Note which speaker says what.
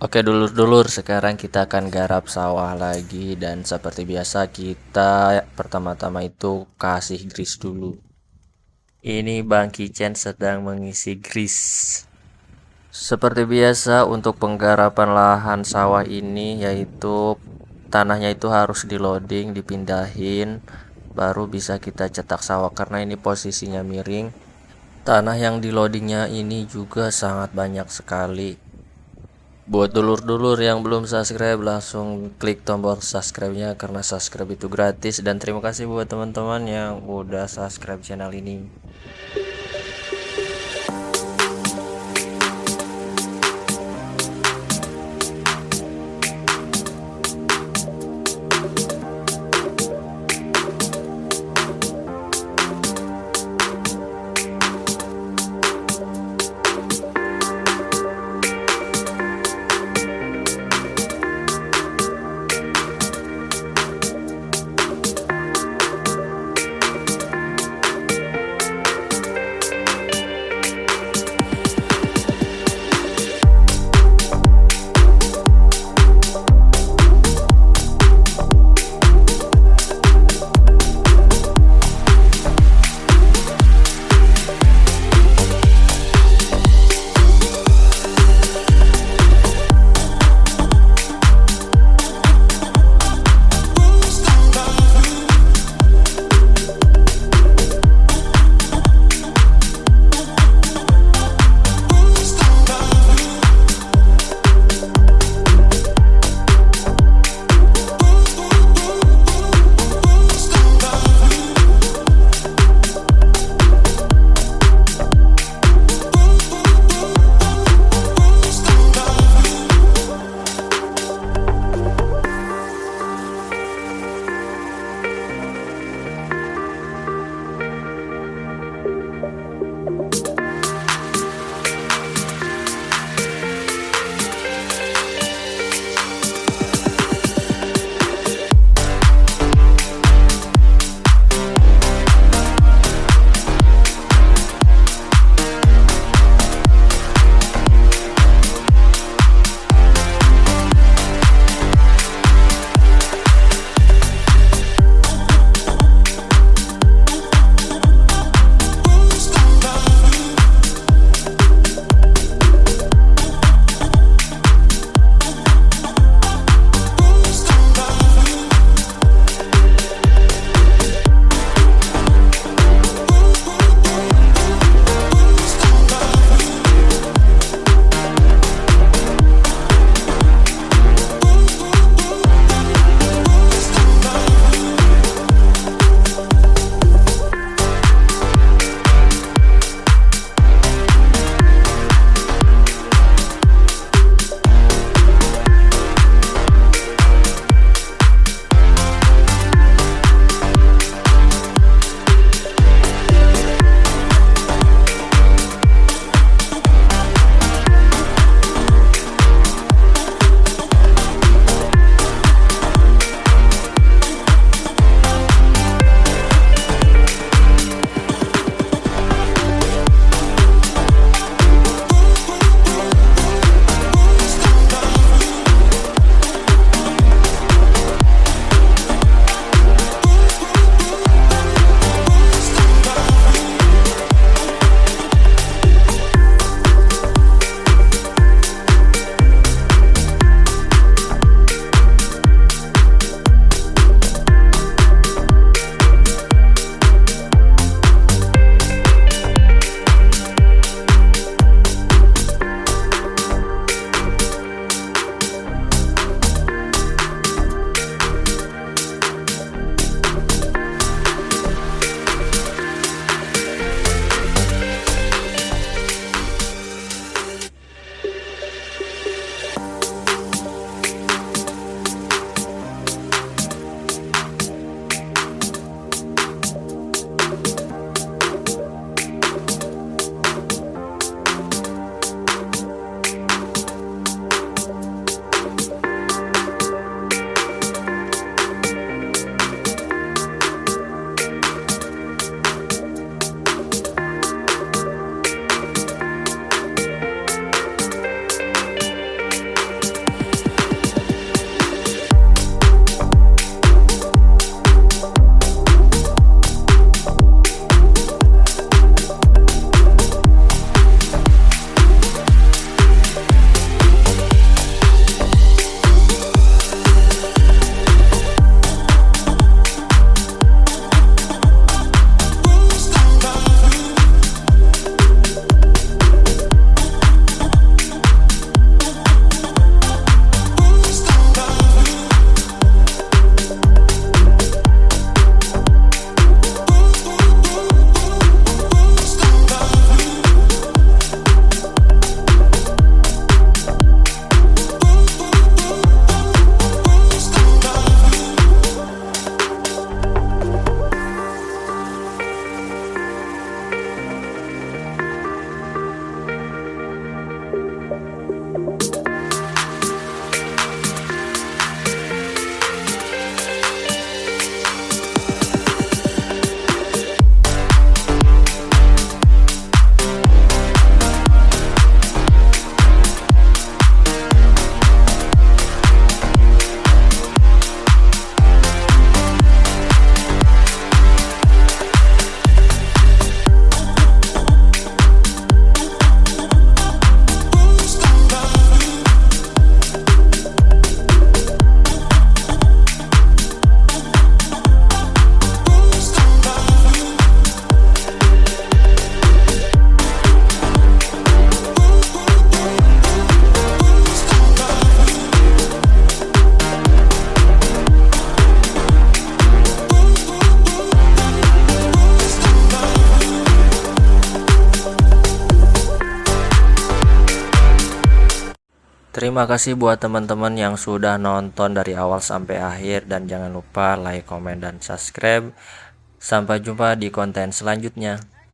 Speaker 1: Oke dulur-dulur, sekarang kita akan garap sawah lagi dan seperti biasa kita pertama-tama itu kasih grease dulu. Ini Bang Kicen sedang mengisi grease. Seperti biasa untuk penggarapan lahan sawah ini yaitu tanahnya itu harus di loading, dipindahin, baru bisa kita cetak sawah karena ini posisinya miring. Tanah yang di loadingnya ini juga sangat banyak sekali. Buat dulur-dulur yang belum subscribe, langsung klik tombol subscribe-nya karena subscribe itu gratis. Dan terima kasih buat teman-teman yang udah subscribe channel ini. Terima kasih buat teman-teman yang sudah nonton dari awal sampai akhir, dan jangan lupa like, komen, dan subscribe. Sampai jumpa di konten selanjutnya.